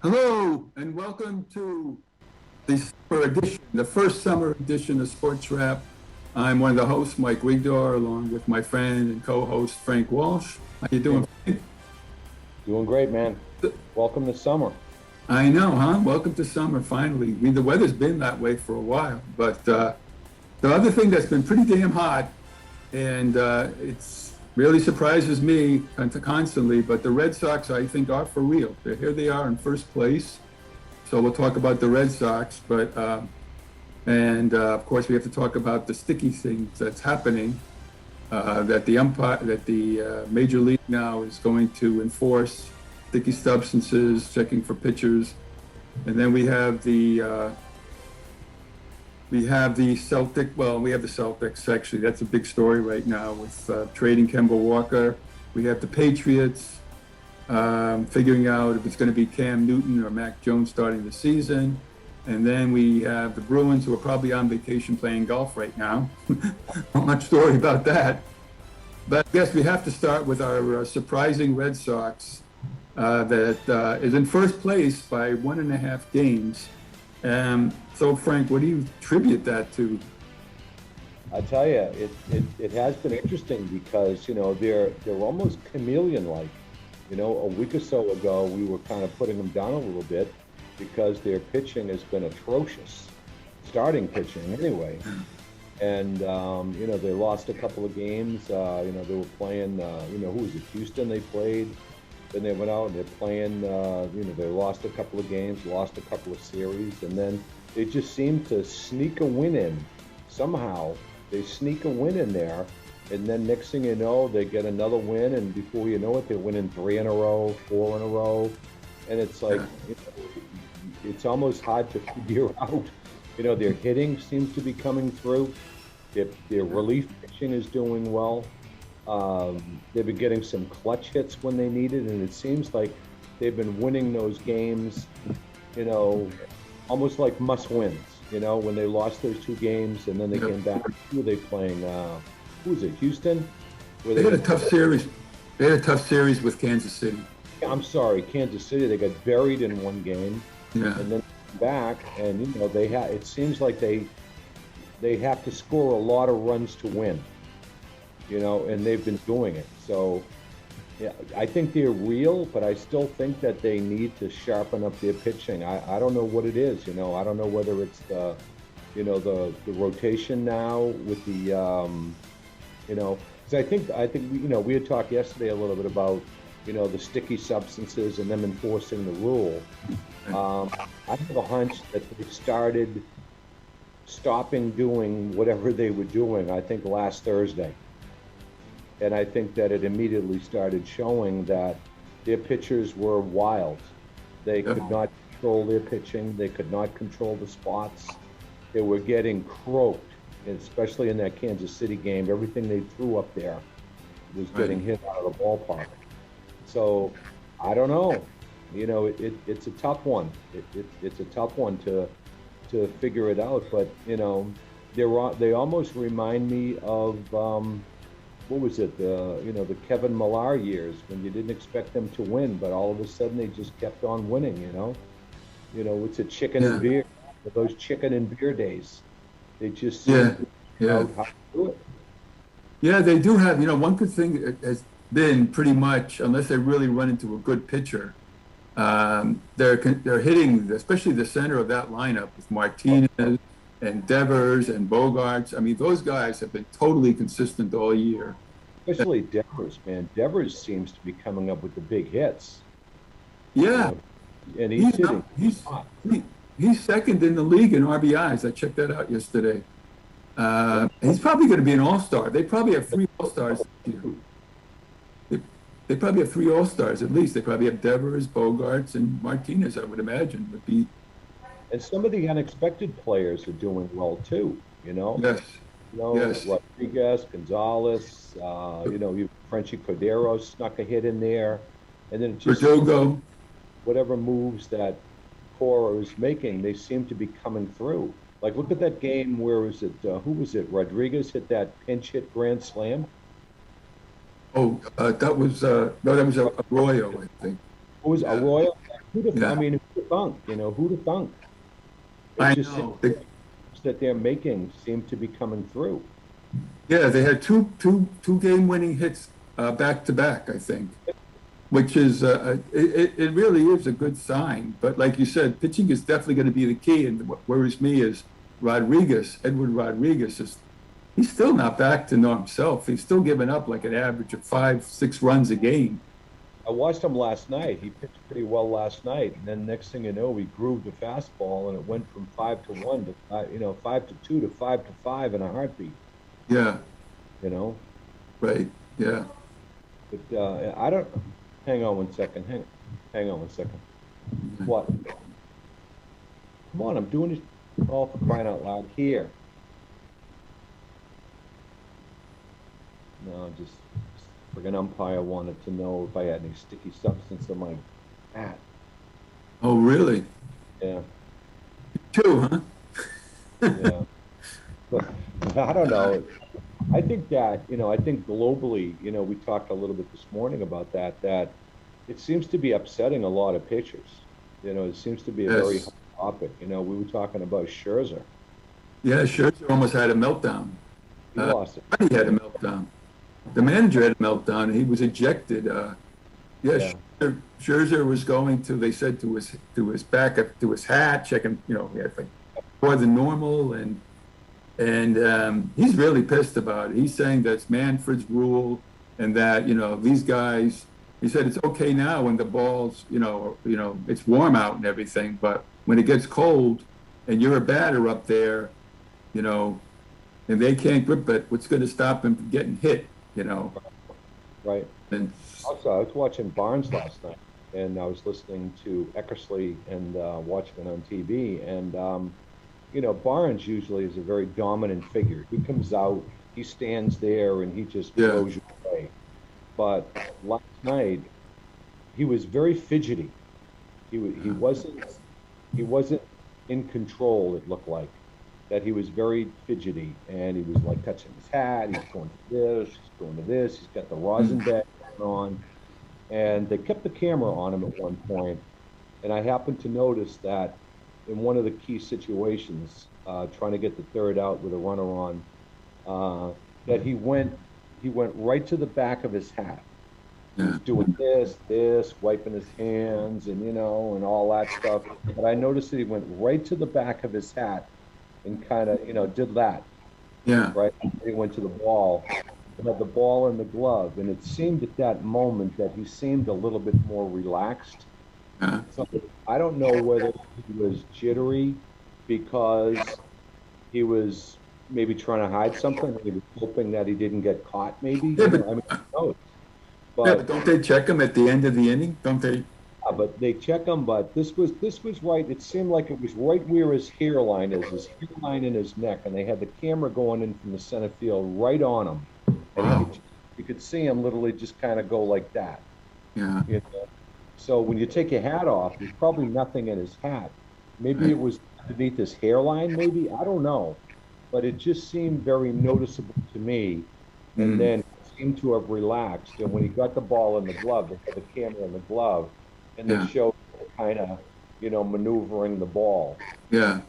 Hello, and welcome to the first summer edition of Sports Wrap. I'm one of the hosts, Mike Wigdor, along with my friend and co-host Frank Walsh. How you doing, Frank? Doing great, man. Welcome to summer. I know, huh? Welcome to summer, finally. I mean, the weather's been that way for a while, but the other thing that's been pretty damn hot, and it's really surprises me constantly, but the Red Sox, I think, are for real. Here they are in first place. So we'll talk about the Red Sox, but of course we have to talk about the sticky things that's happening. That the Major League now is going to enforce sticky substances, checking for pitchers, and then we have the Celtics. Actually, that's a big story right now with trading Kemba Walker. We have the Patriots figuring out if it's going to be Cam Newton or Mac Jones starting the season. And then we have the Bruins, who are probably on vacation playing golf right now. Not much story about that. But I guess we have to start with our surprising Red Sox that is in first place by 1.5 games. So, Frank, what do you attribute that to? I tell you, it has been interesting because, they're almost chameleon-like. A week or so ago, we were kind of putting them down a little bit because their pitching has been atrocious, starting pitching anyway. And, they lost a couple of games. They were playing, who was it, Houston they played. Then they went out and they're playing, they lost a couple of games, lost a couple of series, and then they just seem to sneak a win in. Somehow they sneak a win in there, and then next thing you know, they get another win, and before you know it, they're winning 3 in a row, 4 in a row, and it's like, it's almost hard to figure out. Their hitting seems to be coming through. Their relief pitching is doing well. They've been getting some clutch hits when they need it, and it seems like they've been winning those games, almost like must-wins, when they lost those 2 games and then they came back. Who were they playing? Who was it, Houston? They had a tough series. They had a tough series with Kansas City. I'm sorry, Kansas City. They got buried in one game, and then back, and it seems like they have to score a lot of runs to win. And they've been doing it. So, yeah, I think they're real, but I still think that they need to sharpen up their pitching. I don't know what it is. I don't know whether it's the rotation now with the, because I think we had talked yesterday a little bit about, the sticky substances and them enforcing the rule. I have a hunch that they started stopping doing whatever they were doing, I think, last Thursday. And I think that it immediately started showing that their pitchers were wild. They could not control their pitching. They could not control the spots. They were getting croaked, especially in that Kansas City game. Everything they threw up there was getting hit out of the ballpark. So I don't know. It's a tough one. It's a tough one to figure it out. But they almost remind me of. What was it, the Kevin Millar years when you didn't expect them to win, but all of a sudden they just kept on winning, it's a chicken and beer, those chicken and beer days. They just out how to do it. Yeah, they do have, one good thing has been pretty much, unless they really run into a good pitcher, they're hitting, especially the center of that lineup with Martinez and Devers and Bogarts. I mean, those guys have been totally consistent all year. Especially Devers, man. Devers seems to be coming up with the big hits. Yeah. And he's second in the league in RBIs. I checked that out yesterday. He's probably going to be an all-star. They probably have 3 all-stars this year. They probably have 3 all-stars at least. They probably have Devers, Bogarts, and Martinez, I would imagine, would be. And some of the unexpected players are doing well too, Yes. Yes. Rodriguez, Gonzalez, Frenchie Cordero snuck a hit in there, and then just Verdugo. Whatever moves that Cora is making, they seem to be coming through. Like, look at that game. Where was it? Who was it? Rodriguez hit that pinch hit grand slam. Oh, that was Arroyo, I think. Who was Arroyo? I Yeah, mean, who'd have thunk? Who'd have thunk? It I just seems know. that they're making seem to be coming through. Yeah, they had two game-winning hits back to back, I think, which is it really is a good sign. But like you said, pitching is definitely going to be the key. And what worries me is Edward Rodriguez is he's still not back to know himself. He's still giving up like an average of 5, 6 runs a game. I watched him last night. He pitched pretty well last night, and then next thing you know, he grooved the fastball, and it went from 5-1 to 5-2 to 5-5 in a heartbeat. Yeah, You know, right. Yeah. but I don't. Hang on one second. Hang on one second. What? Come on, I'm doing it all for crying out loud here. No, just friggin' umpire wanted to know if I had any sticky substance in my hat. Oh, really? Yeah, Two, huh? yeah. But I don't know. I think that, I think globally, we talked a little bit this morning about that it seems to be upsetting a lot of pitchers. It seems to be a very Yes. hot topic. We were talking about Scherzer. Yeah, Scherzer almost had a meltdown. He lost it. He had a meltdown. The manager had a meltdown. He was ejected. Yeah, Yeah. Scherzer was going to. They said to his back to his hat, checking. He had like more than normal, and he's really pissed about it. He's saying that's Manfred's rule, and that these guys. He said it's okay now when the ball's it's warm out and everything, but when it gets cold, and you're a batter up there, and they can't grip it, what's going to stop them from getting hit? Right. And Also, I was watching Barnes last night, and I was listening to Eckersley and watching it on TV. And Barnes usually is a very dominant figure. He comes out, he stands there, and he just yeah, blows you away. But last night, he was very fidgety. He wasn't in control. It looked like that he was very fidgety, and he was like touching his hat. He's going to this, he's going to this. He's got the rosin bag on, and they kept the camera on him at one point. And I happened to notice that in one of the key situations, trying to get the third out with a runner on, that he went right to the back of his hat. He yeah, was doing this, wiping his hands, and all that stuff. But I noticed that he went right to the back of his hat and kind of, did that, yeah, right? He went to the ball, and had the ball in the glove, and it seemed at that moment that he seemed a little bit more relaxed. yeah. So I don't know whether he was jittery because he was maybe trying to hide something. He was hoping that he didn't get caught, maybe. Yeah, but, I mean, who knows? yeah, but But don't they check him at the end of the inning? Don't they? but they check him. But this was right. It seemed like it was right where his hairline is, his hairline and his neck, and they had the camera going in from the center field right on him, and Wow. you could see him literally just kind of go like that. Yeah, You know? So when you take your hat off, there's probably nothing in his hat. Maybe right. it was beneath his hairline, maybe. I don't know. But it just seemed very noticeable to me. And Mm, then he seemed to have relaxed. And when he got the ball in the glove, they had the camera in the glove, and they yeah, showed kind of, maneuvering the ball. yeah.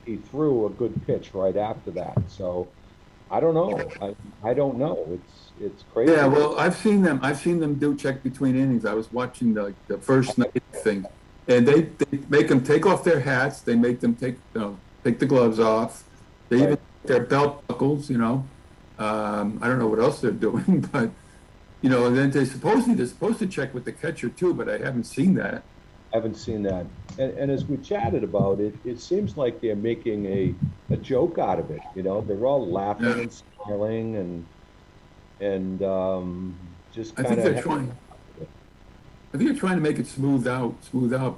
He threw a good pitch right after that. So I don't know. I don't know. It's crazy. Yeah, well, I've seen them. I've seen them do check between innings. I was watching the first night thing, and they make them take off their hats. They make them take the gloves off. They even Right. take their belt buckles. I don't know what else they're doing, but and then they're supposed to check with the catcher too, but I haven't seen that. Haven't seen that. And as we chatted about it, it seems like they're making a joke out of it. They're all laughing Yeah. and smiling and just I kind think of. they're trying. I think they're trying to make it smooth out.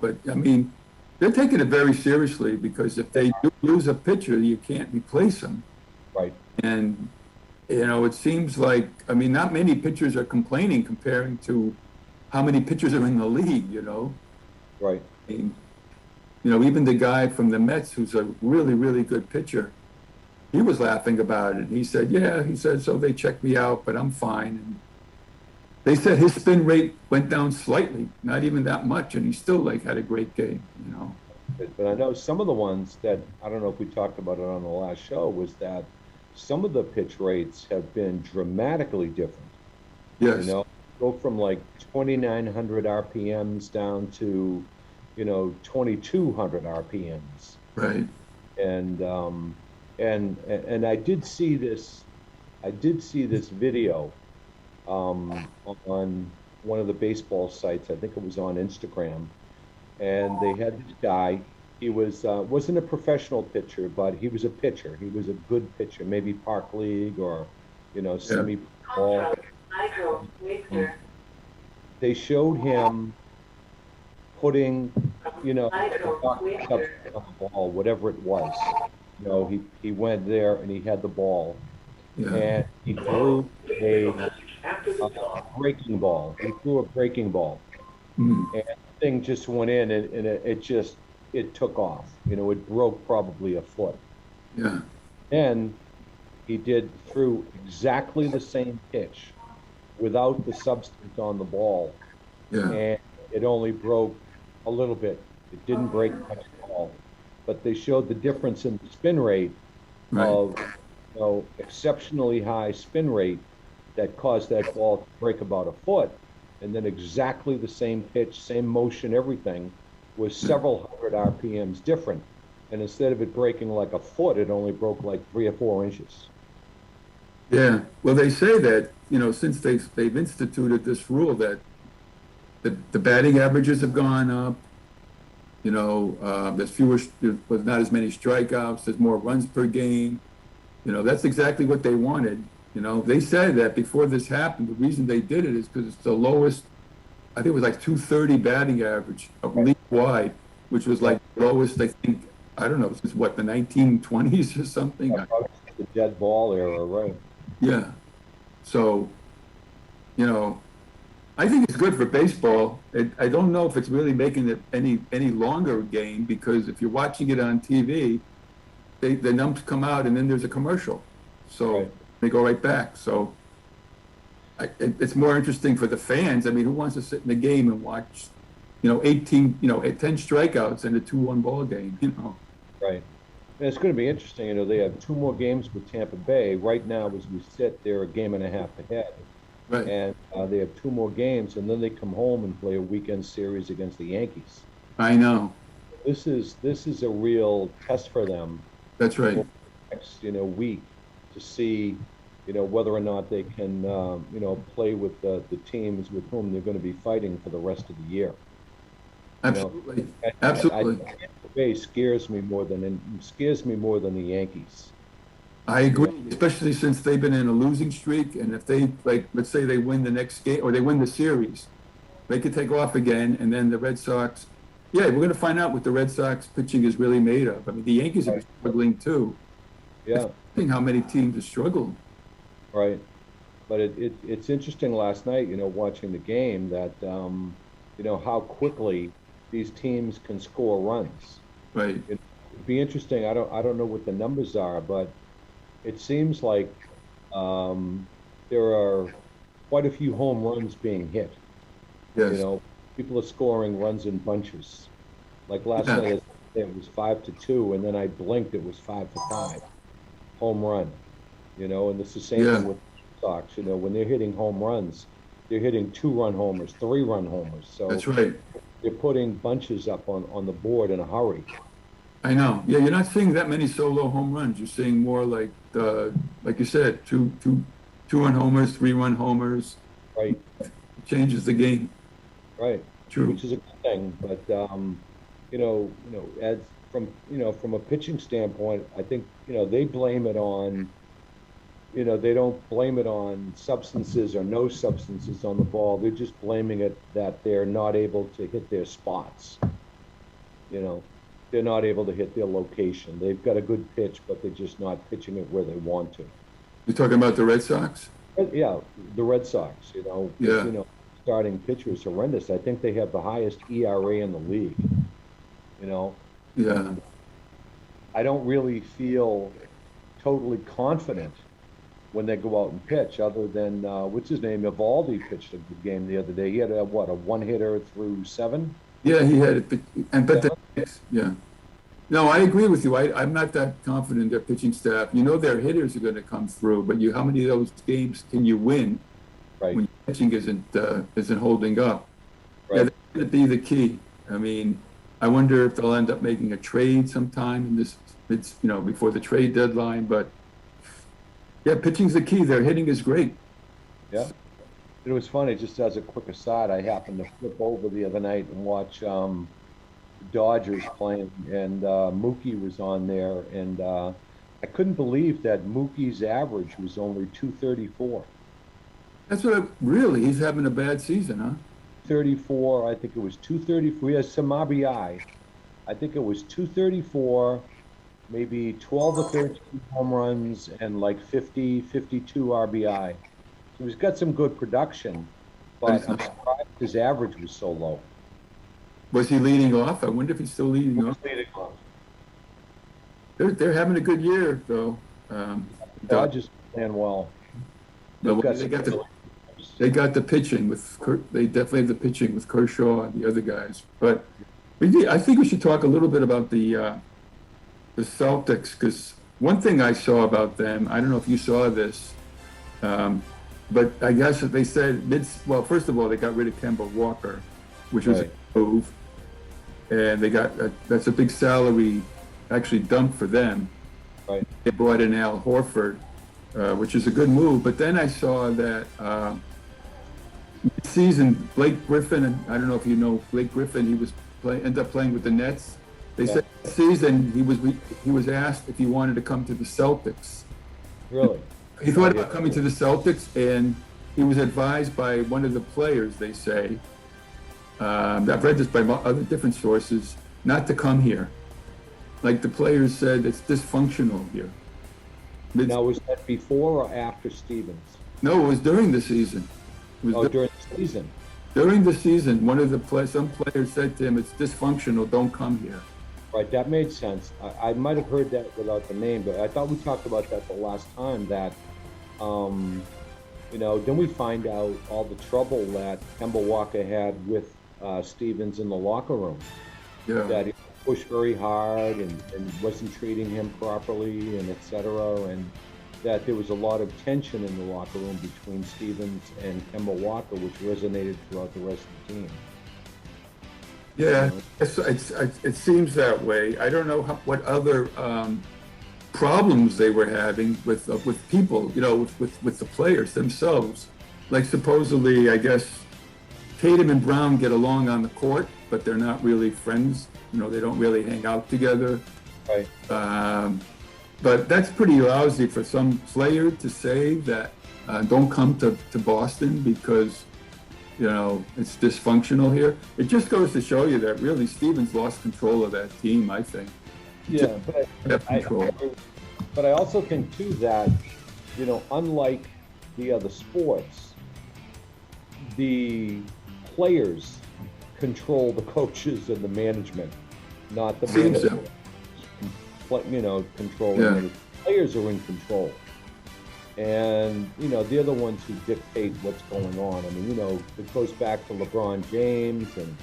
But I mean, they're taking it very seriously because if they do lose a pitcher, you can't replace them. Right. And it seems like not many pitchers are complaining comparing to how many pitchers are in the league. Right. I mean, even the guy from the Mets who's a really, really good pitcher, he was laughing about it. He said, "Yeah," he said, "so they checked me out, but I'm fine." they said his spin rate went down slightly, not even that much, and he still like had a great game, you know. But I know some of the ones that, I don't know if we talked about it on the last show, was that some of the pitch rates have been dramatically different. You Yes, know, go from like 2,900 RPMs down to, 2,200 RPMs. right. And and I did see this video on one of the baseball sites. I think it was on Instagram, and they had this guy. He wasn't a professional pitcher, but he was a pitcher. He was a good pitcher, maybe park league or Yeah. semi ball. They showed him putting, on the ball, whatever it was. He went there and he had the ball Yeah. and he threw a breaking ball. He threw a breaking ball, Mm. and the thing just went in, and it took off. It broke probably a foot. Yeah. Then he threw exactly the same pitch without the substance on the ball, Yeah. and it only broke a little bit. It didn't break much at all. But they showed the difference in the spin rate Right. of exceptionally high spin rate that caused that ball to break about a foot, and then exactly the same pitch, same motion, everything was several hundred RPMs different. And instead of it breaking like a foot, it only broke like 3 or 4 inches. Yeah. Well, they say that, since they've instituted this rule that the batting averages have gone up, there's there's not as many strikeouts, there's more runs per game. That's exactly what they wanted. They said that before this happened, the reason they did it is because it's the lowest, I think it was like 230 batting average of league wide, which was like the lowest, I think, I don't know, since what, the 1920s or something? The dead ball era, right? Yeah. So, I think it's good for baseball. I don't know if it's really making it any longer a game, because if you're watching it on TV, the numbers come out and then there's a commercial. So Right. they go right back. So it's more interesting for the fans. I mean, who wants to sit in the game and watch, 18, 10 strikeouts in a 2-1 ball game? Right. And it's going to be interesting. They have 2 more games with Tampa Bay. Right now, as we sit, they're a game and a half ahead. Right. And they have 2 more games, and then they come home and play a weekend series against the Yankees. I know. This is a real test for them That's right. for the next week to see whether or not they can play with the teams with whom they're going to be fighting for the rest of the year. Absolutely. I Absolutely. think Tampa Bay scares me more than the Yankees. I agree, especially since they've been in a losing streak, and if they, like, let's say they win the next game or they win the series, they could take off again, and then the Red Sox, yeah, we're going to find out what the Red Sox pitching is really made of. I mean, the Yankees are struggling too. Yeah. I think how many teams have struggled. Right. But it's interesting last night, watching the game that, how quickly these teams can score runs. Right. It'd be interesting. I don't know what the numbers are, but it seems like there are quite a few home runs being hit. Yes. People are scoring runs in bunches. Like last Yeah. night, it was 5-2, and then I blinked, it was 5-5. Home run. And it's the same Yeah. thing with the Sox. When they're hitting home runs, they're hitting 2-run homers, 3-run homers. So That's right. they're putting bunches up on the board in a hurry. I know. Yeah, you're not seeing that many solo home runs. You're seeing more like you said, two-run homers, 3-run homers. Right. It changes the game. Right. True. Which is a good thing. But as from a pitching standpoint, I think they blame it on. They don't blame it on substances or no substances on the ball. They're just blaming it that they're not able to hit their spots. They're not able to hit their location. They've got a good pitch, but they're just not pitching it where they want to. You're talking about the Red Sox? But yeah, the Red Sox, Yeah. Starting pitcher is horrendous. I think they have the highest ERA in the league. Yeah. I don't really feel totally confident when they go out and pitch, other than what's his name? Evaldi pitched a good game the other day. He had a one hitter through seven? Yeah, he had it, but Seven? yeah. No, I agree with you. I'm not that confident in their pitching staff. You know their hitters are going to come through, but how many of those games can you win Right, when your pitching isn't holding up? Yeah, right. that's going to be the key. I mean, I wonder if they'll end up making a trade sometime in this, it's, before the trade deadline. But yeah, pitching's the key. Their hitting is great. Yeah. It was funny, just as a quick aside, I happened to flip over the other night and watch Dodgers playing, and Mookie was on there, and I couldn't believe that Mookie's average was only 234. That's really, he's having a bad season, huh? 34, I think it was 234. He has some RBI. I think it was 234, maybe 12 or 13 home runs, and like 50, 52 RBI. So he's got some good production, but I'm surprised his average was so low. Was he leading off? I wonder if he's still leading off. They're having a good year, though. Dodgers playing well. They've got they got the pitching they definitely have the pitching with Kershaw and the other guys. But I think we should talk a little bit about the Celtics, because one thing I saw about them, I don't know if you saw this, but I guess they said well, first of all, they got rid of Kemba Walker, which was a move, and that's a big salary actually dump for them. Right. They brought in Al Horford, which is a good move. But then I saw that season Blake Griffin, and I don't know if you know Blake Griffin, ended up playing with the Nets. They said this season he was asked if he wanted to come to the Celtics. Really? He thought about coming to the Celtics, and he was advised by one of the players, they say, I've read this by other different sources, not to come here. Like the players said, it's dysfunctional here. Now, was that before or after Stevens? No, it was during the season. During the season. During the season, some players said to him, it's dysfunctional, don't come here. Right, that made sense. I might have heard that without the name, but I thought we talked about that the last time, that, then we find out all the trouble that Kemba Walker had with Stevens in the locker room. Yeah. That he pushed very hard and wasn't treating him properly, and et cetera, and that there was a lot of tension in the locker room between Stevens and Kemba Walker, which resonated throughout the rest of the team. Yeah, it seems that way. I don't know what other problems they were having with people, with the players themselves. Like supposedly, I guess, Tatum and Brown get along on the court, but they're not really friends. They don't really hang out together. Right. But that's pretty lousy for some player to say that don't come to Boston because, it's dysfunctional here. It just goes to show you that really Stevens lost control of that team, I think. Yeah, but I also think too that, unlike the other sports, the players control the coaches and the management, not the management. Controlling. Yeah. The players are in control, and they're the ones who dictate what's going on. I mean, it goes back to LeBron James and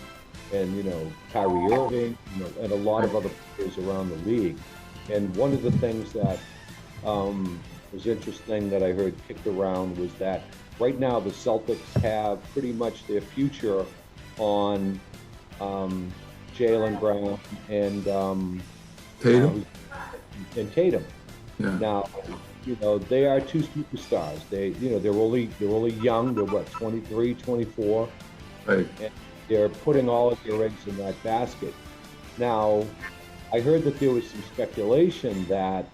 Kyrie Irving, and a lot of other players around the league. And one of the things that was interesting that I heard kicked around was that right now the Celtics have pretty much their future on Jaylen Brown and Tatum. Tatum. Yeah. Now, they are two superstars. They're only young. They're what, 23, 24, Right. and they're putting all of their eggs in that basket. Now, I heard that there was some speculation that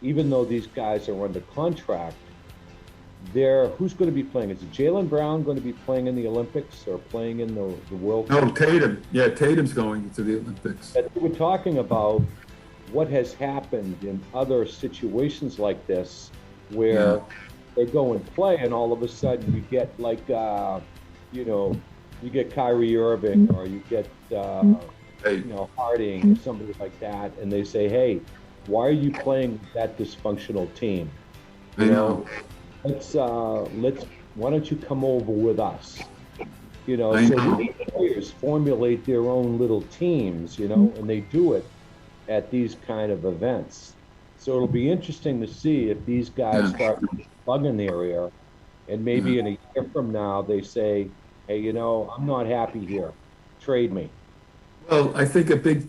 even though these guys are under contract, who's going to be playing? Is it Jaylen Brown going to be playing in the Olympics or playing in the World Cup? No, Tatum. Yeah, Tatum's going to the Olympics. But we're talking about what has happened in other situations like this, where they go and play, and all of a sudden you get you get Kyrie Irving, or you get Harding, somebody like that, and they say, "Hey, why are you playing with that dysfunctional team?" You I know, know. let's why don't you come over with us? You know, I so know. these players formulate their own little teams, you know, and they do it at these kind of events. So it'll be interesting to see if these guys Yeah. start bugging the area, and Yeah. maybe in a year from now they say, "Hey, you know, I'm not happy here. Trade me." Well, I think a big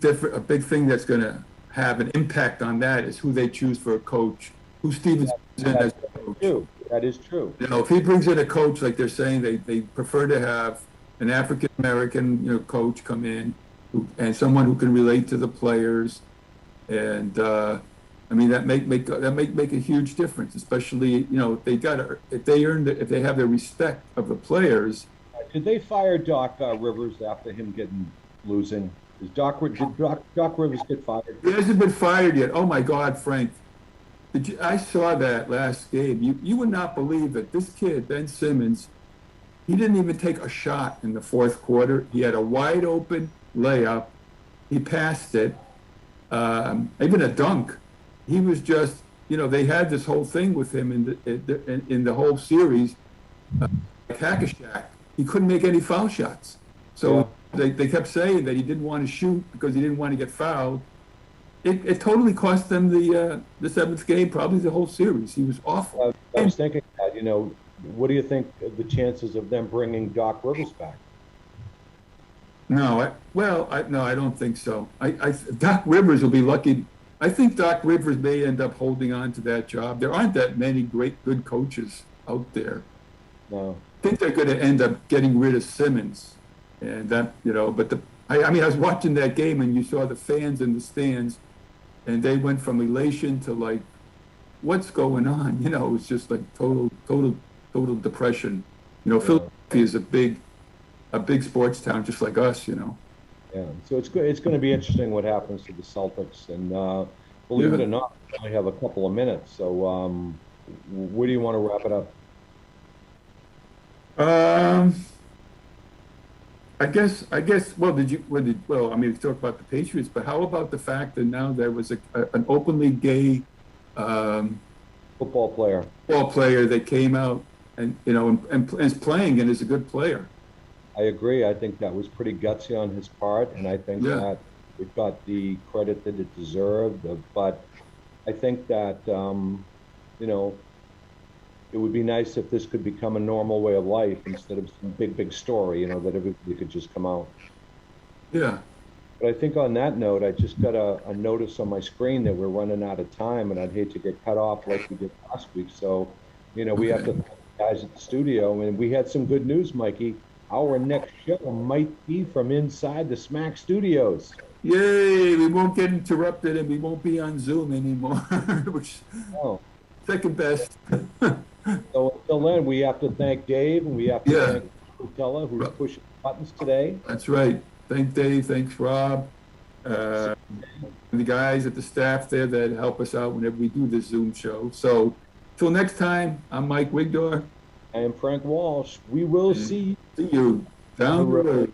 thing that's going to have an impact on that is who they choose for a coach, who Stevens brings in That's as a coach. true. That is true. You know, if he brings in a coach, like they're saying, they prefer to have an African American, coach come in and someone who can relate to the players. And I mean, that make a huge difference, especially, if they if they have the respect of the players. Did they fire Doc Rivers after him getting losing? Did Doc Rivers get fired? He hasn't been fired yet. Oh my God, Frank. I saw that last game. You would not believe that this kid, Ben Simmons, he didn't even take a shot in the fourth quarter. He had a wide open layup. He passed it, even a dunk. He was just, they had this whole thing with him in the whole series, like Hackashack. He couldn't make any foul shots. Yeah. So they kept saying that he didn't want to shoot because he didn't want to get fouled. It totally cost them the seventh game, probably the whole series. He was awful. I was thinking that, you know, what do you think of the chances of them bringing Doc Rivers back? No, no, I don't think so. Doc Rivers will be lucky. I think Doc Rivers may end up holding on to that job. There aren't that many good coaches out there. No. I think they're going to end up getting rid of Simmons, and that, But I mean, I was watching that game, and you saw the fans in the stands, and they went from elation to like, what's going on? It was just like total depression. Yeah. Philadelphia is a big sports town, just like us. Yeah. So it's good. It's going to be interesting what happens to the Celtics. And believe it Yeah. or not, we only have a couple of minutes. So where do you want to wrap it up? Um, I guess. Well, well, I mean, we talked about the Patriots, but how about the fact that now there was an openly gay um, Football player. ball player that came out and is playing and is a good player. I agree. I think that was pretty gutsy on his part, and I think Yeah. that it got the credit that it deserved. But I think that you know, it would be nice if this could become a normal way of life instead of some big story. That everybody could just come out. Yeah. But I think on that note, I just got a notice on my screen that we're running out of time, and I'd hate to get cut off like we did last week. So, we have to Okay. thank the guys at the studio, and we had some good news, Mikey. Our next show might be from inside the Smack Studios. Yay! We won't get interrupted, and we won't be on Zoom anymore, which Oh, second best. so until then, we have to thank Dave, and we have to Yeah. thank Rutella, who's pushing buttons today. That's right. Thanks, Dave. Thanks, Rob. And the guys at the staff there that help us out whenever we do this Zoom show. So, till next time, I'm Mike Wigdor. I am Frank Walsh. We will see you. See you down the road.